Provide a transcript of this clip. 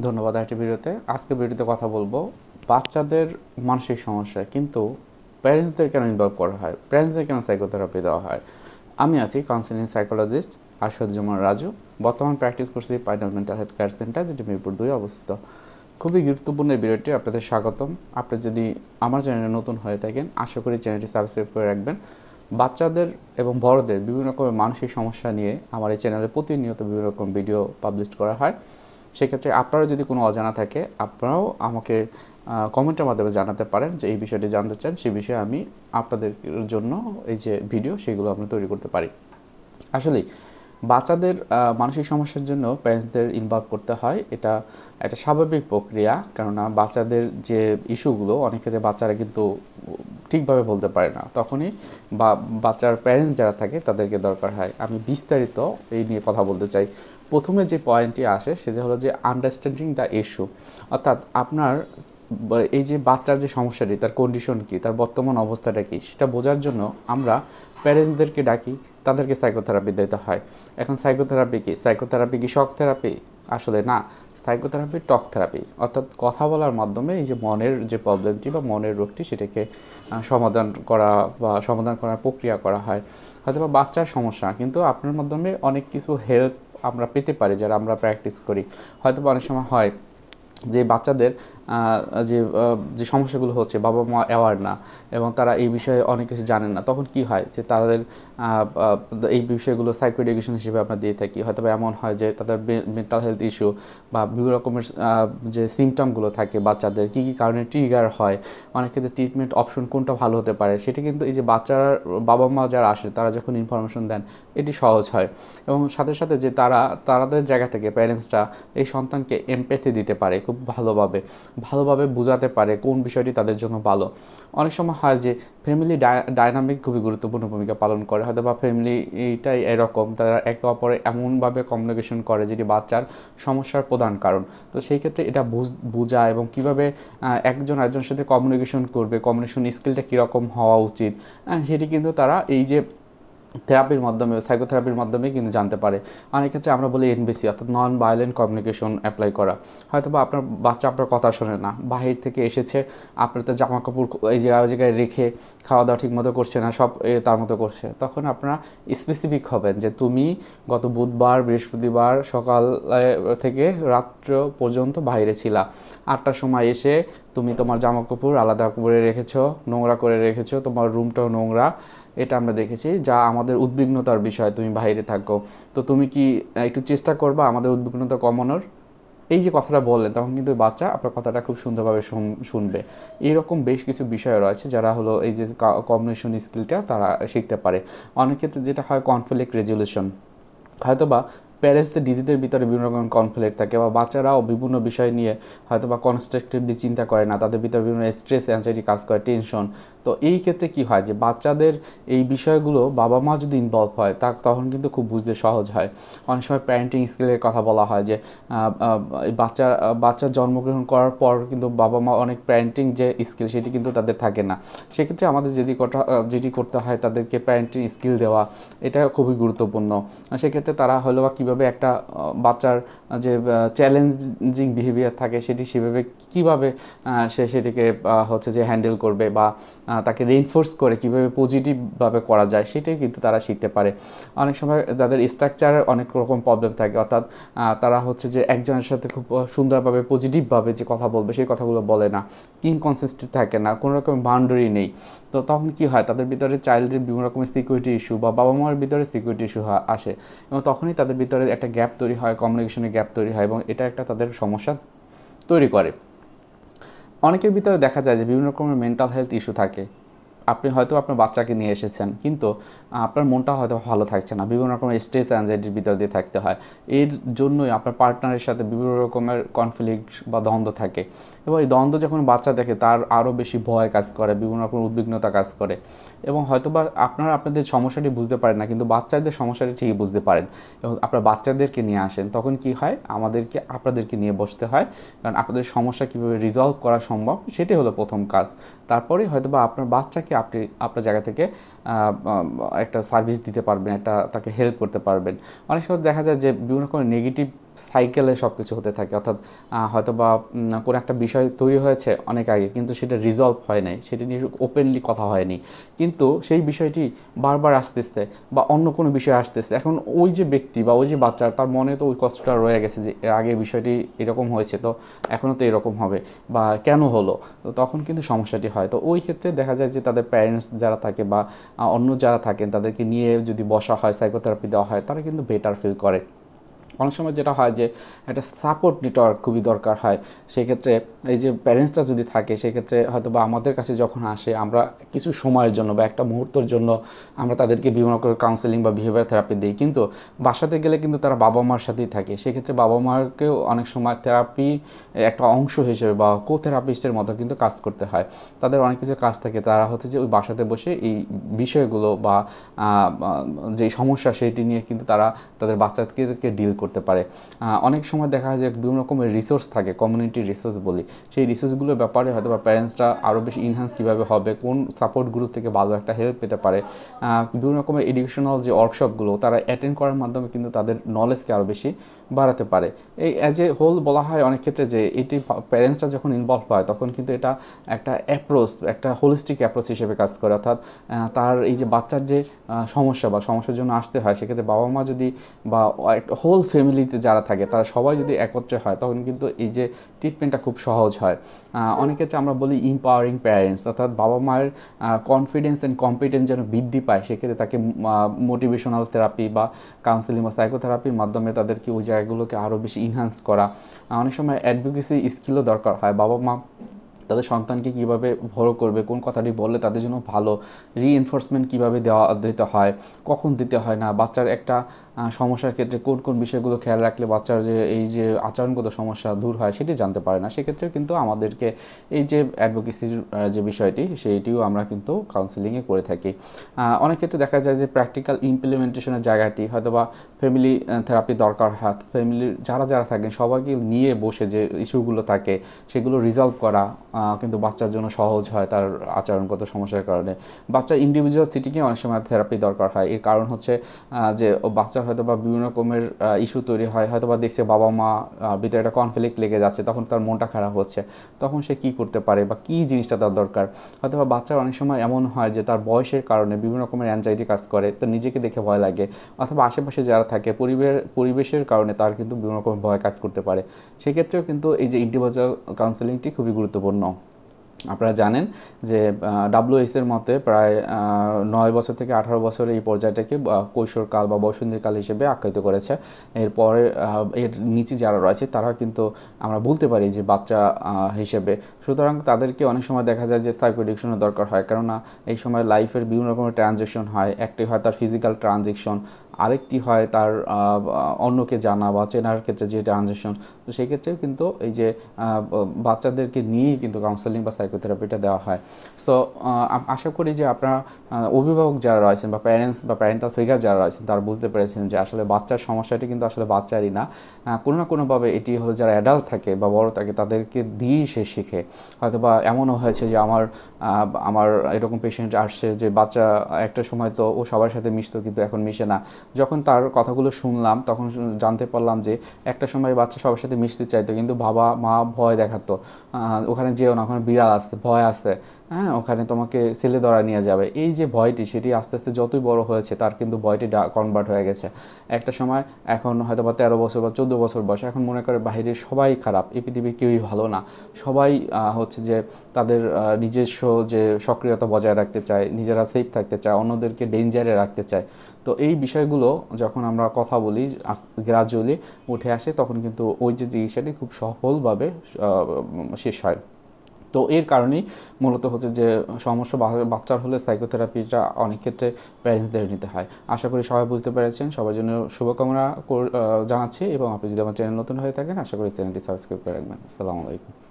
ধন্যবাদ আরেকটি ভিডিওতে। আজকে ভিডিওতে কথা বলবো বাচ্চাদের মানসিক সমস্যা, কিন্তু প্যারেন্টসদের কেন ইনভলভ করা হয়, প্যারেন্টসদের কেন সাইকোথেরাপি দেওয়া হয়। আমি আছি কাউন্সিলিং সাইকোলজিস্ট আসাদুজ্জামান রাজু। বর্তমান প্র্যাকটিস করছি পাইনাল মেন্টাল হেলথ কেয়ার সেন্টার, যেটি মিরপুর 2 অবস্থিত। খুবই গুরুত্বপূর্ণ এই ভিডিওটি, আপনাদের স্বাগতম। আপনি যদি আমার চ্যানেলে নতুন হয়ে থাকেন, আশা করি চ্যানেলটি সাবস্ক্রাইব করে রাখবেন। বাচ্চাদের এবং বড়দের বিভিন্ন রকমের মানসিক সমস্যা নিয়ে আমার এই চ্যানেলে প্রতিনিয়ত বিভিন্ন রকম ভিডিও পাবলিশ করা হয়। সেক্ষেত্রে আপনারা যদি কোনো অজানা থাকে, আপনারাও আমাকে কমেন্টের মাধ্যমে জানাতে পারেন যে এই বিষয়টি জানতে চান। সেই বিষয়ে আমি আপনাদের জন্য এই যে ভিডিও, সেগুলো আমরা তৈরি করতে পারি। আসলেই বাচ্চাদের মানসিক সমস্যার জন্য প্যারেন্টসদের ইনভলভ করতে হয়, এটা একটা স্বাভাবিক প্রক্রিয়া। কেননা বাচ্চাদের যে ইস্যুগুলো, অনেক ক্ষেত্রে বাচ্চারা কিন্তু ঠিকভাবে বলতে পারে না, তখনই বাচ্চার প্যারেন্টস যারা থাকে তাদেরকে দরকার হয়। আমি বিস্তারিত এই নিয়ে কথা বলতে চাই। প্রথমে যে পয়েন্টটি আসে সেটা হলো যে আন্ডারস্ট্যান্ডিং দ্য ইস্যু, অর্থাৎ আপনার এই যে বাচ্চার যে সমস্যাটি, তার কন্ডিশন কী, তার বর্তমান অবস্থাটা কী, সেটা বোঝার জন্য আমরা প্যারেন্টসদেরকে ডাকি, তাদেরকে সাইকোথেরাপি দিতে হয়। এখন সাইকোথেরাপি কি শক থেরাপি? আসলে না, সাইকোথেরাপি টক থেরাপি, অর্থাৎ কথা বলার মাধ্যমে এই যে মনের যে প্রবলেমটি বা মনের রোগটি, সেটাকে সমাধান করার প্রক্রিয়া করা হয়। হয়তো বা বাচ্চার সমস্যা, কিন্তু আপনার মাধ্যমে অনেক কিছু হেল্প আমরা পেতে পারি যারা আমরা প্র্যাকটিস করি। হয়তো অনেক সময় হয় যে বাচ্চাদের যে যে সমস্যাগুলো হচ্ছে, বাবা মা অ্যাওয়ার না এবং তারা এই বিষয়ে অনেক কিছু জানেন না, তখন কি হয় যে তাদের এই বিষয়গুলো সাইকো এডুকেশন হিসেবে আমরা দিয়ে থাকি। হয়তো এমন হয় যে তাদের মেন্টাল হেলথ ইস্যু বা বিভিন্ন রকমের যে সিমটমগুলো থাকে বাচ্চাদের, কী কী কারণে ট্রিগার হয়, অনেক ক্ষেত্রে ট্রিটমেন্ট অপশন কোনটা ভালো হতে পারে, সেটি কিন্তু এই যে বাচ্চার বাবা মা যারা আসে তারা যখন ইনফরমেশন দেন, এটি সহজ হয়। এবং সাথে সাথে যে তাদের জায়গা থেকে প্যারেন্টসরা এই সন্তানকে এমপ্যাথি দিতে পারে, খুব ভালোভাবে বোঝাতে পারে কোন বিষয়টি তাদের জন্য ভালো। অনেক সময় হয় যে ফ্যামিলি ডায়নামিক খুবই গুরুত্বপূর্ণ ভূমিকা পালন করে। হয়তো বা ফ্যামিলি এইটাই এরকম, তারা একে অপরে এমনভাবে কমিউনিকেশন করে যেটি বাচ্চার সমস্যার প্রধান কারণ। তো সেই ক্ষেত্রে এটা বোঝা এবং কীভাবে একজন আরেকজনের সাথে কমিউনিকেশন করবে, কমিউনিকেশন স্কিলটা কীরকম হওয়া উচিত, সেটি কিন্তু তারা এই যে থেরাপির মাধ্যমে, সাইকোথেরাপির মাধ্যমে কিন্তু জানতে পারে। অনেক ক্ষেত্রে আমরা বলি এনবিসি, অর্থাৎ নন ভায়োলেন্ট কমিউনিকেশন অ্যাপ্লাই করা। হয়তো বা আপনার বাচ্চা আপনার কথা শোনে না, বাহির থেকে এসেছে, আপনার তো জামা কাপড় এই জায়গায় রেখে খাওয়া দাওয়া ঠিক মতো করছে না, সব তার মতো করছে, তখন আপনারা স্পেসিফিক হবেন যে তুমি গত বুধবার বৃহস্পতিবার সকাল থেকে রাত্র পর্যন্ত বাইরে ছিলা, 8টার সময় এসে তুমি তোমার জামা কাপড় আলাদা করে রেখেছো, নোংরা করে রেখেছো, তোমার রুমটাও নোংরা, এটা আমরা দেখেছি, যা আমাদের উদ্বিগ্নতার বিষয়। তুমি বাইরে থাকো, তো তুমি কি একটু চেষ্টা করবা আমাদের উদ্বিগ্নতা কমানোর? এই যে কথাটা বললেন, তখন কিন্তু বাচ্চা আপনার কথাটা খুব সুন্দরভাবে শুনবে। এইরকম বেশ কিছু বিষয় রয়েছে যারা হলো এই যে কমিউনিকেশন স্কিলটা তারা শিখতে পারে। অনেক ক্ষেত্রে যেটা হয় কনফ্লিক্ট রেজলিউশন, হয়তো বা প্যারেন্টসদের নিজেদের ভিতরে বিভিন্ন রকম কনফ্লিক্ট থাকে, বা বাচ্চারাও বিভিন্ন বিষয় নিয়ে হয়তো বা কনস্ট্রাকটিভলি চিন্তা করে না, তাদের ভিতরে বিভিন্ন স্ট্রেস অ্যাংজাইটি কাজ করে, টেনশন। তো এই ক্ষেত্রে কি হয় যে বাচ্চাদের এই বিষয়গুলো বাবা মা যদি ইনভলভ হয়, তখন কিন্তু খুব বুঝতে সহজ হয়। অনেক সময় প্যারেন্টিং স্কিলের কথা বলা হয় যে বাচ্চা জন্মগ্রহণ করার পর কিন্তু বাবা মা অনেক প্যারেন্টিং যে স্কিল, সেটি কিন্তু তাদের থাকে না। সেক্ষেত্রে আমাদের যেটি করতে হয়, তাদেরকে প্যারেন্টিং স্কিল দেওয়া, এটা খুবই গুরুত্বপূর্ণ। সেক্ষেত্রে তারা হলো বা কীভাবে একটা বাচ্চার যে চ্যালেঞ্জিং বিহেভিয়ার থাকে, সেভাবে কীভাবে সে সেটিকে হচ্ছে যে হ্যান্ডেল করবে, বা তাকে রেইনফোর্স করে কীভাবে পজিটিভভাবে করা যায়, সেটাই কিন্তু তারা শিখতে পারে। অনেক সময় তাদের স্ট্রাকচারের অনেক রকম প্রবলেম থাকে, অর্থাৎ তারা হচ্ছে যে একজনের সাথে খুব সুন্দরভাবে পজিটিভভাবে যে কথা বলবে, সেই কথাগুলো বলে না, ইনকনসিস্টেন্ট থাকে না, কোনো রকম বাউন্ডারি নেই। তো তখন কি হয়, তাদের ভিতরে চাইল্ডের বিভিন্ন রকমের সিকিউরিটি ইস্যু বা বাবা মার ভিতরে সিকিউরিটি ইস্যু আসে, এবং তখনই তাদের ভিতরে একটা গ্যাপ তৈরি হয়, কমিউনিকেশনের গ্যাপ তৈরি হয়, এবং এটা একটা তাদের সমস্যা তৈরি করে। অনেকের ভিতরে দেখা যায় যে বিভিন্ন রকমের মেন্টাল হেলথ ইস্যু থাকে। আপনি হয়তো আপনার বাচ্চাকে নিয়ে এসেছেন, কিন্তু আপনার মনটা হয়তো ভালো থাকছে না, বিভিন্ন রকমের স্ট্রেস অ্যাংজাইটির ভিতর দিয়ে থাকতে হয়। এর জন্যই আপনার পার্টনারের সাথে বিভিন্ন রকমের কনফ্লিক্ট বা দ্বন্দ্ব থাকে, এবং এই দ্বন্দ্ব যখন বাচ্চা দেখে, তার আরও বেশি ভয় কাজ করে, বিভিন্ন রকমের উদ্বিগ্নতা কাজ করে। এবং হয়তো বা আপনারা আপনাদের সমস্যাটি বুঝতে পারেন না, কিন্তু বাচ্চাদের সমস্যাটি ঠিকই বুঝতে পারেন, এবং আপনার বাচ্চাদেরকে নিয়ে আসেন, তখন কি হয়, আপনাদেরকে নিয়ে বসতে হয়, কারণ আপনাদের সমস্যা কীভাবে রিজলভ করা সম্ভব, সেটাই হলো প্রথম কাজ। তারপরে হয়তো বা আপনার বাচ্চাকে আপনি আপনার জায়গা থেকে একটা সার্ভিস দিতে পারবেন, তাকে হেল্প করতে পারবেন। অনেক সময় দেখা যায় যে বিভিন্ন রকমের নেগেটিভ সাইকেলে সব কিছু হতে থাকে, অর্থাৎ হয়তো বা কোনো একটা বিষয় তৈরি হয়েছে অনেক আগে কিন্তু সেটা রিজলভ হয় নাই, সেটা নিয়ে ওপেনলি কথা হয়নি, কিন্তু সেই বিষয়টি বারবার আসতেছে বা অন্য কোনো বিষয় আসতেছে। এখন ওই যে ব্যক্তি বা ওই যে বাচ্চার, তার মনে তো ওই কষ্টটা রয়ে গেছে যে এর আগে বিষয়টি এরকম হয়েছে, তো এখনও তো এরকম হবে বা কেন হলো, তো তখন কিন্তু সমস্যাটি হয়। তো ওই ক্ষেত্রে দেখা যায় যে তাদের প্যারেন্টস যারা থাকে বা অন্য যারা থাকেন তাদেরকে নিয়ে যদি বসা হয়, সাইকোথেরাপি দেওয়া হয়, তারা কিন্তু বেটার ফিল করে। অনেক সময় যেটা হয় যে একটা সাপোর্ট নেটওয়ার্ক খুবই দরকার হয়। সেক্ষেত্রে এই যে প্যারেন্টসটা যদি থাকে, সেক্ষেত্রে হয়তো বা আমাদের কাছে যখন আসে, আমরা কিছু সময়ের জন্য বা একটা মুহূর্তের জন্য আমরা তাদেরকে বিভিন্ন করে কাউন্সেলিং বা বিহেভিয়ার থেরাপি দিই, কিন্তু বাসাতে গেলে কিন্তু তারা বাবা মার সাথেই থাকে। সেক্ষেত্রে বাবা মাকেও অনেক সময় থেরাপি একটা অংশ হিসেবে বা কো থেরাপিস্টের মতো কিন্তু কাজ করতে হয়। তাদের অনেক কিছু কাজ থাকে, তারা হচ্ছে যে ওই বাসাতে বসে এই বিষয়গুলো বা যে সমস্যা সেটি নিয়ে কিন্তু তারা তাদের বাচ্চাদেরকে ডিল করতে পারে। অনেক সময় দেখা যায় যে বিভিন্ন রকমের রিসোর্স থাকে, কমিউনিটি রিসোর্স বলি, সেই রিসোর্সগুলোর ব্যাপারে হয়তো বা প্যারেন্টসরা আরও বেশি ইনহ্যান্স কীভাবে হবে, কোন সাপোর্ট গ্রুপ থেকে ভালো একটা হেল্প পেতে পারে, বিভিন্ন রকমের এডুকেশনাল যে ওয়ার্কশপগুলো তারা অ্যাটেন্ড করার মাধ্যমে কিন্তু তাদের নলেজকে আরও বেশি বাড়াতে পারে। এই অ্যাজ এ হোল বলা হয় অনেক ক্ষেত্রে যে এটি প্যারেন্টসরা যখন ইনভলভ হয় তখন কিন্তু এটা একটা অ্যাপ্রোচ, একটা হোলিস্টিক অ্যাপ্রোচ হিসেবে কাজ করে। অর্থাৎ তার এই যে বাচ্চার যে সমস্যা বা সমস্যার জন্য আসতে হয়, সেক্ষেত্রে বাবা মা যদি বা হোল ফ্যামিলিতে যারা থাকে তারা সবাই যদি একত্রে হয়, তখন কিন্তু এই যে ট্রিটমেন্টটা খুব সহজ হয়। অনেক ক্ষেত্রে আমরা বলি ইম্পাওয়ারিং প্যারেন্টস, অর্থাৎ বাবা মায়ের কনফিডেন্স অ্যান্ড কম্পিটেন্স যেন বৃদ্ধি পায়, সেক্ষেত্রে তাকে মোটিভেশনাল থেরাপি বা কাউন্সেলিং বা সাইকোথেরাপির মাধ্যমে তাদেরকে ওই জায়গাগুলোকে আরও বেশি ইনহ্যান্স করা। অনেক সময় অ্যাডভোকেসি স্কিলও দরকার হয়। বাবা মা তাদের সন্তানকে কীভাবে বড় করবে, কোন কথাটি বললে তাদের জন্য ভালো, রিএনফোর্সমেন্ট কীভাবে দিতে হয়, কখন দিতে হয় না, বাচ্চার একটা সমস্যার ক্ষেত্রে কোন কোন বিষয়গুলো খেয়াল রাখলে বাচ্চার যে এই যে আচরণগত সমস্যা দূর হয় সেটি জানতে পারে না। সেক্ষেত্রেও কিন্তু আমাদেরকে এই যে অ্যাডভোকেসির যে বিষয়টি সেইটিও আমরা কিন্তু কাউন্সেলিংয়ে করে থাকি। অনেক ক্ষেত্রে দেখা যায় যে প্র্যাকটিক্যাল ইমপ্লিমেন্টেশনের জায়গাটি হয়তো বা ফ্যামিলি থেরাপি দরকার হয়। ফ্যামিলির যারা যারা থাকেন সবাইকে নিয়ে বসে যে ইস্যুগুলো থাকে সেগুলো রিজলভ করা কিন্তু বাচ্চার জন্য সহজ হয় তার আচরণগত সমস্যার কারণে। বাচ্চার ইন্ডিভিজুয়াল সিটিংয়ে অনেক সময় থেরাপি দরকার হয়। এর কারণ হচ্ছে যে বাচ্চার হয়তো বা বিভিন্ন রকমের ইস্যু তৈরি হয়, হয়তো বা দেখছে বাবা মা ভিতরে একটা কনফ্লিক্ট লেগে যাচ্ছে, তখন তার মনটা খারাপ হচ্ছে, তখন সে কী করতে পারে বা কী জিনিসটা তার দরকার। হয়তো বা বাচ্চার অনেক সময় এমন হয় যে তার বয়সের কারণে বিভিন্ন রকমের অ্যাংজাইটি কাজ করে, তো নিজেকে দেখে ভয় লাগে, অথবা আশেপাশে যারা থাকে পরিবেশের কারণে তার কিন্তু বিভিন্ন রকমের ভয় কাজ করতে পারে। সেক্ষেত্রেও কিন্তু এই যে ইন্ডিভিজুয়াল কাউন্সেলিংটি খুবই গুরুত্বপূর্ণ। আপনারা জানেন যে ডাব্লিউএইচএর মতে প্রায় 9 বছর থেকে 18 বছর এই পর্যায়টাকে কৈশোরকাল বা বয়সন্ধিকাল হিসেবে আখ্যায়িত করেছে। এরপরে এর নিচে যারা রয়েছে তারা কিন্তু আমরা বলতে পারি যে বাচ্চা হিসেবে। সুতরাং তাদেরকে অনেক সময় দেখা যায় যে সাইকো এডুকেশনের দরকার হয়, কেননা এই সময় লাইফের বিভিন্ন রকমের ট্রানজ্যাকশন হয়। একটি হয় তার ফিজিক্যাল ট্রানজ্যাকশন, আরেকটি হয় তার অন্যকে জানা বা চেনার ক্ষেত্রে যে ট্রানজ্যাকশন। তো সেই ক্ষেত্রেও কিন্তু এই যে বাচ্চাদেরকে নিয়েই কিন্তু কাউন্সেলিং বা সাইকোথেরাপিটা দেওয়া হয়। সো আশা করি যে আপনারা অভিভাবক যারা রয়েছেন বা প্যারেন্টস বা প্যারেন্টাল ফিগার যারা রয়েছেন তারা বুঝতে পেরেছেন যে আসলে বাচ্চার সমস্যাটি কিন্তু আসলে বাচ্চারই না, কোনো না কোনোভাবে এটি হলো যারা অ্যাডাল্ট থাকে বা বড় থাকে তাদেরকে দিয়েই সে শিখে। হয়তো বা এমনও হয়েছে যে আমার এরকম পেশেন্ট আসছে যে বাচ্চা একটা সময় তো ও সবার সাথে মিশতো কিন্তু এখন মিশে না। যখন তার কথাগুলো শুনলাম তখন জানতে পারলাম যে একটা সময় বাচ্চা সবার সাথে মিশতে চাইতো, কিন্তু বাবা মা ভয় দেখাতো, ওখানে যেও না, ওখানে বিড়াল আসতে ভয় আসতে, হ্যাঁ ওখানে তোমাকে ছেলে ধরা নিয়ে যাবে। এই যে ভয়টি সেটি আস্তে আস্তে যতই বড় হয়েছে তার কিন্তু ভয়টি কনভার্ট হয়ে গেছে। একটা সময় এখন হয়তো বা 13 বছর বা 14 বছর বয়স, এখন মনে করে বাইরে সবাই খারাপ, এই পৃথিবীর কেউই ভালো না, সবাই হচ্ছে যে তাদের নিজস্ব যে সক্রিয়তা বজায় রাখতে চায়, নিজেরা সেফ থাকতে চায়, অন্যদেরকে ডেঞ্জারে রাখতে চায়। তো এই বিষয়গুলো যখন আমরা কথা বলি গ্রাজুয়ালি উঠে আসে, তখন কিন্তু ওই যে চিকিৎসাটি খুব সফলভাবে শেষ হয়। তো এর কারণেই মূলত হচ্ছে যে সমস্যা বাচ্চার হলে সাইকোথেরাপিটা অনেক ক্ষেত্রে প্যারেন্টসদের নিতে হয়। আশা করি সবাই বুঝতে পেরেছেন। সবার জন্য শুভকামনা জানাচ্ছি, এবং আপনি যদি আমার চ্যানেল নতুন হয়ে থাকেন আশা করি চ্যানেলটি সাবস্ক্রাইব করে রাখবেন। আসসালামু আলাইকুম।